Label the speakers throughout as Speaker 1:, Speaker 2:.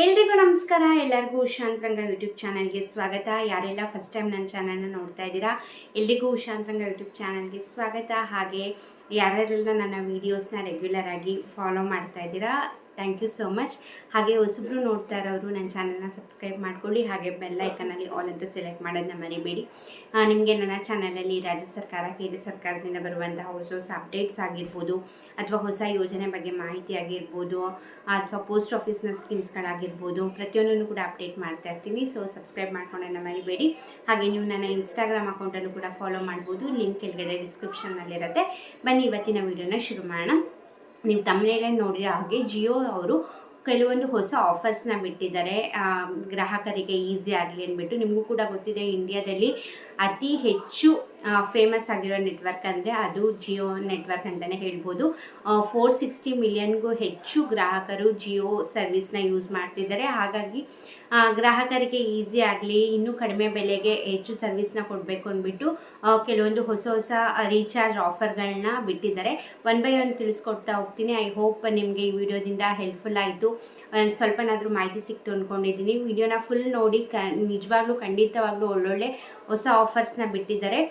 Speaker 1: ಎಲ್ರಿಗೂ ನಮಸ್ಕಾರ. ಎಲ್ಲರಿಗೂ ಉಷಾಂತರಂಗ ಯೂಟ್ಯೂಬ್ ಚಾನಲ್ಗೆ ಸ್ವಾಗತ. ಯಾರೆಲ್ಲ ಫಸ್ಟ್ ಟೈಮ್ ನನ್ನ ಚಾನಲ್ನ ನೋಡ್ತಾ ಇದ್ದೀರಾ, ಎಲ್ರಿಗೂ ಉಷಾಂತರಂಗ ಯೂಟ್ಯೂಬ್ ಚಾನಲ್ಗೆ ಸ್ವಾಗತ. ಹಾಗೆ ಯಾರ್ಯಾರೆಲ್ಲ ನನ್ನ ವೀಡಿಯೋಸ್ನ ರೆಗ್ಯುಲರ್ ಆಗಿ ಫಾಲೋ ಮಾಡ್ತಾ ಇದ್ದೀರಾ, ಥ್ಯಾಂಕ್ ಯು ಸೋ ಮಚ್. ಹಾಗೆ ಹೊಸಬ್ರು ನೋಡ್ತಾ ಇರೋರು ನನ್ನ ಚಾನಲ್ನ ಸಬ್ಸ್ಕ್ರೈಬ್ ಮಾಡ್ಕೊಳ್ಳಿ. ಹಾಗೆ ಬೆಲ್ ಐಕನಲ್ಲಿ ಆಲ್ ಅಂತ ಸೆಲೆಕ್ಟ್ ಮಾಡೋದನ್ನ ಮರಿಬೇಡಿ. ನಿಮಗೆ ನನ್ನ ಚಾನಲಲ್ಲಿ ರಾಜ್ಯ ಸರ್ಕಾರ, ಕೇಂದ್ರ ಸರ್ಕಾರದಿಂದ ಬರುವಂತಹ ಹೊಸ ಹೊಸ ಅಪ್ಡೇಟ್ಸ್ ಆಗಿರ್ಬೋದು, ಅಥವಾ ಹೊಸ ಯೋಜನೆ ಬಗ್ಗೆ ಮಾಹಿತಿ ಆಗಿರ್ಬೋದು, ಅಥವಾ ಪೋಸ್ಟ್ ಆಫೀಸ್ನ ಸ್ಕೀಮ್ಸ್ಗಳಾಗಿರ್ಬೋದು, ಪ್ರತಿಯೊಂದನ್ನು ಕೂಡ ಅಪ್ಡೇಟ್ ಮಾಡ್ತಾ ಇರ್ತೀನಿ. ಸೊ ಸಬ್ಸ್ಕ್ರೈಬ್ ಮಾಡ್ಕೊಳ್ಳೋದನ್ನ ಮರಿಬೇಡಿ. ಹಾಗೆ ನೀವು ನನ್ನ ಇನ್ಸ್ಟಾಗ್ರಾಮ್ ಅಕೌಂಟನ್ನು ಕೂಡ ಫಾಲೋ ಮಾಡ್ಬೋದು, ಲಿಂಕ್ ಕೆಳಗಡೆ ಡಿಸ್ಕ್ರಿಪ್ಷನ್ನಲ್ಲಿರುತ್ತೆ. ಬನ್ನಿ ಇವತ್ತಿನ ವಿಡಿಯೋನ ಶುರು ಮಾಡೋಣ. ನೀವು ತಮ್ಮನೇಲೆ ನೋಡಿರೋ ಹಾಗೆ ಜಿಯೋ ಅವರು ಕೆಲವೊಂದು ಹೊಸ ಆಫರ್ಸ್ನ ಬಿಟ್ಟಿದ್ದಾರೆ, ಗ್ರಾಹಕರಿಗೆ ಈಸಿ ಆಗಲಿ ಅಂದ್ಬಿಟ್ಟು. ನಿಮಗೂ ಕೂಡ ಗೊತ್ತಿದೆ, ಇಂಡಿಯಾದಲ್ಲಿ ಅತಿ ಹೆಚ್ಚು ಫೇಮಸ್ ಆಗಿರೋ ನೆಟ್ವರ್ಕ್ ಅಂದರೆ ಅದು ಜಿಯೋ ನೆಟ್ವರ್ಕ್ ಅಂತಲೇ ಹೇಳ್ಬೋದು. 460 ಮಿಲಿಯನ್ಗೂ ಹೆಚ್ಚು ಗ್ರಾಹಕರು ಜಿಯೋ ಸರ್ವಿಸ್ನ ಯೂಸ್ ಮಾಡ್ತಿದ್ದಾರೆ. ಹಾಗಾಗಿ ಗ್ರಾಹಕರಿಗೆ ಈಸಿ ಆಗಲಿ, ಇನ್ನೂ ಕಡಿಮೆ ಬೆಲೆಗೆ ಹೆಚ್ಚು ಸರ್ವಿಸ್ನ ಕೊಡಬೇಕು ಅಂದ್ಬಿಟ್ಟು ಕೆಲವೊಂದು ಹೊಸ ಹೊಸ ರೀಚಾರ್ಜ್ ಆಫರ್ಗಳನ್ನ ಬಿಟ್ಟಿದ್ದಾರೆ. ಒನ್ ಬೈ ಒನ್ ತಿಳಿಸ್ಕೊಡ್ತಾ ಹೋಗ್ತೀನಿ. ಐ ಹೋಪ್ ನಿಮಗೆ ಈ ವಿಡಿಯೋದಿಂದ ಹೆಲ್ಪ್ಫುಲ್ ಆಯಿತು, ಸ್ವಲ್ಪನಾದರೂ ಮಾಹಿತಿ ಸಿಕ್ತು ಅಂದ್ಕೊಂಡಿದ್ದೀನಿ. ವಿಡಿಯೋನ ಫುಲ್ ನೋಡಿ, ನಿಜವಾಗ್ಲೂ ಖಂಡಿತವಾಗ್ಲೂ ಒಳ್ಳೊಳ್ಳೆ ಹೊಸ ಆಫರ್ಸ್ನ ಬಿಟ್ಟಿದ್ದಾರೆ.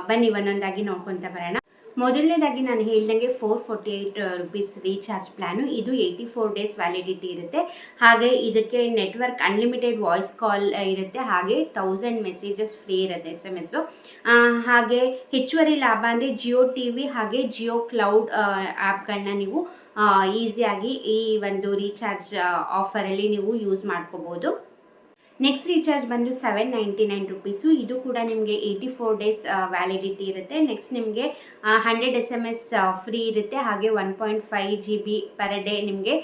Speaker 1: ಬನ್ನಿ ಒಂದೊಂದಾಗಿ ನೋಡ್ಕೊತಾ ಬರೋಣ. ಮೊದಲನೇದಾಗಿ ನಾನು ಹೇಳ್ದಂಗೆ 448 ರುಪೀಸ್ ರೀಚಾರ್ಜ್ ಪ್ಲ್ಯಾನು. ಇದು 84 ಡೇಸ್ ವ್ಯಾಲಿಡಿಟಿ ಇರುತ್ತೆ. ಹಾಗೆ ಇದಕ್ಕೆ ನೆಟ್ವರ್ಕ್ ಅನ್ಲಿಮಿಟೆಡ್ ವಾಯ್ಸ್ ಕಾಲ್ ಇರುತ್ತೆ. ಹಾಗೆ 1000 ಮೆಸೇಜಸ್ ಫ್ರೀ ಇರುತ್ತೆ, SMS. ಹಾಗೆ ಹೆಚ್ಚುವರಿ ಲಾಭ ಅಂದರೆ ಜಿಯೋ TV ಹಾಗೆ ಜಿಯೋ ಕ್ಲೌಡ್ ಆ್ಯಪ್ಗಳನ್ನ ನೀವು ಈಸಿಯಾಗಿ ಈ ಒಂದು ರೀಚಾರ್ಜ್ ಆಫರಲ್ಲಿ ನೀವು ಯೂಸ್ ಮಾಡ್ಕೋಬೋದು. ನೆಕ್ಸ್ಟ್ ರೀಚಾರ್ಜ್ ಬಂದು 799 ರುಪೀಸು. ಇದು ಕೂಡ ನಿಮಗೆ 84 ಡೇಸ್ ವ್ಯಾಲಿಡಿಟಿ ಇರುತ್ತೆ. ನೆಕ್ಸ್ಟ್ ನಿಮಗೆ 100 SMS ಫ್ರೀ ಇರುತ್ತೆ. ಹಾಗೆ 1.5 GB ಪರ್ ಡೇ ನಿಮಗೆ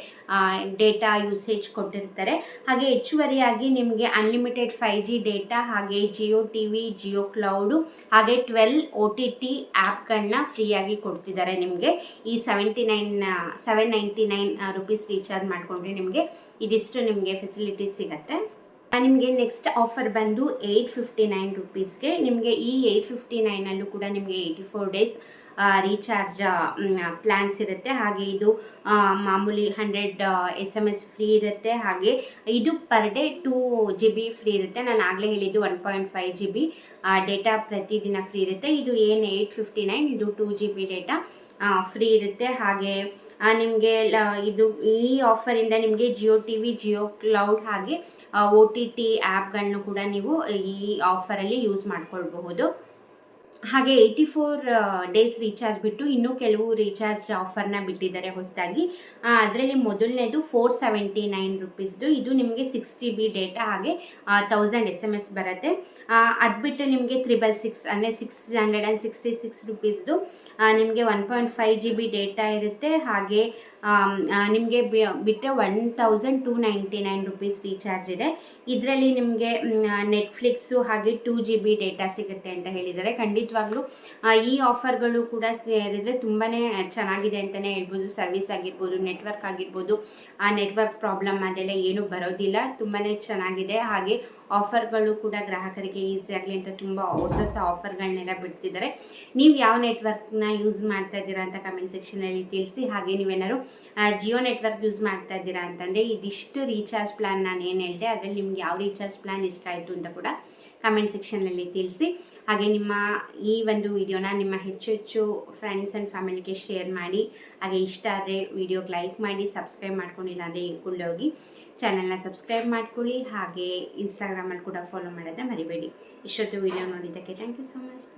Speaker 1: ಡೇಟಾ ಯೂಸೇಜ್ ಕೊಟ್ಟಿರ್ತಾರೆ. ಹಾಗೆ ಹೆಚ್ಚುವರಿಯಾಗಿ ನಿಮಗೆ ಅನ್ಲಿಮಿಟೆಡ್ 5G ಡೇಟಾ, ಹಾಗೆ ಜಿಯೋ TV, ಜಿಯೋ ಕ್ಲೌಡು, ಹಾಗೆ 12 OTT ಆ್ಯಪ್ಗಳನ್ನ ಫ್ರೀಯಾಗಿ ಕೊಡ್ತಿದ್ದಾರೆ. ನಿಮಗೆ ಈ 799 ರುಪೀಸ್ ರೀಚಾರ್ಜ್ ಮಾಡಿಕೊಂಡ್ರೆ ನಿಮಗೆ ಇದಿಷ್ಟು ನಿಮಗೆ ಫೆಸಿಲಿಟೀಸ್ ಸಿಗುತ್ತೆ. ನಿಮಗೆ ನೆಕ್ಸ್ಟ್ ಆಫರ್ ಬಂದು 859 ರುಪೀಸ್ಗೆ. ನಿಮಗೆ ಈ 859 ಕೂಡ ನಿಮಗೆ 84 ಡೇಸ್ ರೀಚಾರ್ಜ್ ಪ್ಲ್ಯಾನ್ಸ್ ಇರುತ್ತೆ. ಹಾಗೆ ಇದು ಮಾಮೂಲಿ 100 SMS ಫ್ರೀ ಇರುತ್ತೆ. ಹಾಗೆ ಇದು ಪರ್ ಡೇ 2 GB ಫ್ರೀ ಇರುತ್ತೆ. ನಾನು ಆಗಲೇ ಹೇಳಿದ್ದು 1.5 GB ಡೇಟಾ ಪ್ರತಿದಿನ ಫ್ರೀ ಇರುತ್ತೆ. ಇದು ಏನು 859, ಇದು 2 GB ಡೇಟಾ ಫ್ರೀ ಇರುತ್ತೆ. ಹಾಗೆ ನಿಮಗೆ ಇದು ಈ ಆಫರಿಂದ ನಿಮಗೆ ಜಿಯೋ TV, ಜಿಯೋ ಕ್ಲೌಡ್ ಹಾಗೆ OTT ಆ್ಯಪ್ಗಳನ್ನು ಕೂಡ ನೀವು ಈ ಆಫರಲ್ಲಿ ಯೂಸ್ ಮಾಡ್ಕೊಳ್ಬಹುದು. ಹಾಗೆ 84 ಡೇಸ್ ರೀಚಾರ್ಜ್ ಬಿಟ್ಟು ಇನ್ನೂ ಕೆಲವು ರೀಚಾರ್ಜ್ ಆಫರ್ನ ಬಿಟ್ಟಿದ್ದಾರೆ ಹೊಸದಾಗಿ. ಅದರಲ್ಲಿ ಮೊದಲನೇದು 479 ರುಪೀಸ್ದು. ಇದು ನಿಮಗೆ 6 GB ಡೇಟಾ ಹಾಗೆ 1000 SMS ಬರುತ್ತೆ. ಅದು ಬಿಟ್ಟು ನಿಮಗೆ 666 ಅಂದರೆ 666 ರುಪೀಸ್ದು ನಿಮಗೆ 1.5 GB ಡೇಟಾ ಇರುತ್ತೆ. ಹಾಗೆ ನಿಮಗೆ ಬಿಟ್ಟರೆ 1299 ರುಪೀಸ್ ರೀಚಾರ್ಜ್ ಇದೆ. ಇದರಲ್ಲಿ ನಿಮಗೆ ನೆಟ್ಫ್ಲಿಕ್ಸು ಹಾಗೆ 2 GB ಡೇಟಾ ಸಿಗುತ್ತೆ ಅಂತ ಹೇಳಿದ್ದಾರೆ. ಖಂಡಿತವಾಗ್ಲೂ ಈ ಆಫರ್ಗಳು ಕೂಡ ಸೇರಿದರೆ ತುಂಬಾ ಚೆನ್ನಾಗಿದೆ ಅಂತಲೇ ಹೇಳ್ಬೋದು. ಸರ್ವಿಸ್ ಆಗಿರ್ಬೋದು, ನೆಟ್ವರ್ಕ್ ಆಗಿರ್ಬೋದು, ಆ ನೆಟ್ವರ್ಕ್ ಪ್ರಾಬ್ಲಮ್ ಅದೆಲ್ಲ ಏನೂ ಬರೋದಿಲ್ಲ, ತುಂಬಾ ಚೆನ್ನಾಗಿದೆ. ಹಾಗೆ ಆಫರ್ಗಳು ಕೂಡ ಗ್ರಾಹಕರಿಗೆ ಈಸಿ ಆಗಲಿ ಅಂತ ತುಂಬ ಹೊಸ ಹೊಸ ಆಫರ್ಗಳನ್ನೆಲ್ಲ ಬಿಡ್ತಿದ್ದಾರೆ. ನೀವು ಯಾವ ನೆಟ್ವರ್ಕ್ನ ಯೂಸ್ ಮಾಡ್ತಾ ಇದ್ದೀರಾ ಅಂತ ಕಮೆಂಟ್ ಸೆಕ್ಷನಲ್ಲಿ ತಿಳಿಸಿ. ಹಾಗೆ ನೀವೇನಾದ್ರು ಜಿಯೋ ನೆಟ್ವರ್ಕ್ ಯೂಸ್ ಮಾಡ್ತಾ ಇದ್ದೀರಾ ಅಂತಂದರೆ ಇದಿಷ್ಟು ರೀಚಾರ್ಜ್ ಪ್ಲ್ಯಾನ್ ನಾನು ಏನು ಹೇಳಿದೆ ಅದರಲ್ಲಿ ನಿಮ್ಗೆ ಯಾವ ರೀಚಾರ್ಜ್ ಪ್ಲ್ಯಾನ್ ಇಷ್ಟ ಆಯಿತು ಅಂತ ಕೂಡ ಕಮೆಂಟ್ ಸೆಕ್ಷನಲ್ಲಿ ತಿಳಿಸಿ. ಹಾಗೆ ನಿಮ್ಮ ಈ ಒಂದು ವಿಡಿಯೋನ ನಿಮ್ಮ ಹೆಚ್ಚು ಫ್ರೆಂಡ್ಸ್ ಆ್ಯಂಡ್ ಫ್ಯಾಮಿಲಿಗೆ ಶೇರ್ ಮಾಡಿ. ಹಾಗೆ ಇಷ್ಟ ಆದರೆ ವಿಡಿಯೋಗೆ ಲೈಕ್ ಮಾಡಿ, ಸಬ್ಸ್ಕ್ರೈಬ್ ಮಾಡ್ಕೊಂಡಿಲ್ಲ ಅಂದರೆ ಕೂಡಲೇ ಹೋಗಿ ಚಾನಲ್ನ ಸಬ್ಸ್ಕ್ರೈಬ್ ಮಾಡ್ಕೊಳ್ಳಿ. ಹಾಗೆ ಇನ್ಸ್ಟಾಗ್ರಾಮಲ್ಲಿ ಕೂಡ ಫಾಲೋ ಮಾಡೋದನ್ನ ಮರಿಬೇಡಿ. ಇಷ್ಟೊತ್ತು ವಿಡಿಯೋ ನೋಡಿದ್ದಕ್ಕೆ ಥ್ಯಾಂಕ್ ಯು ಸೊ ಮಚ್.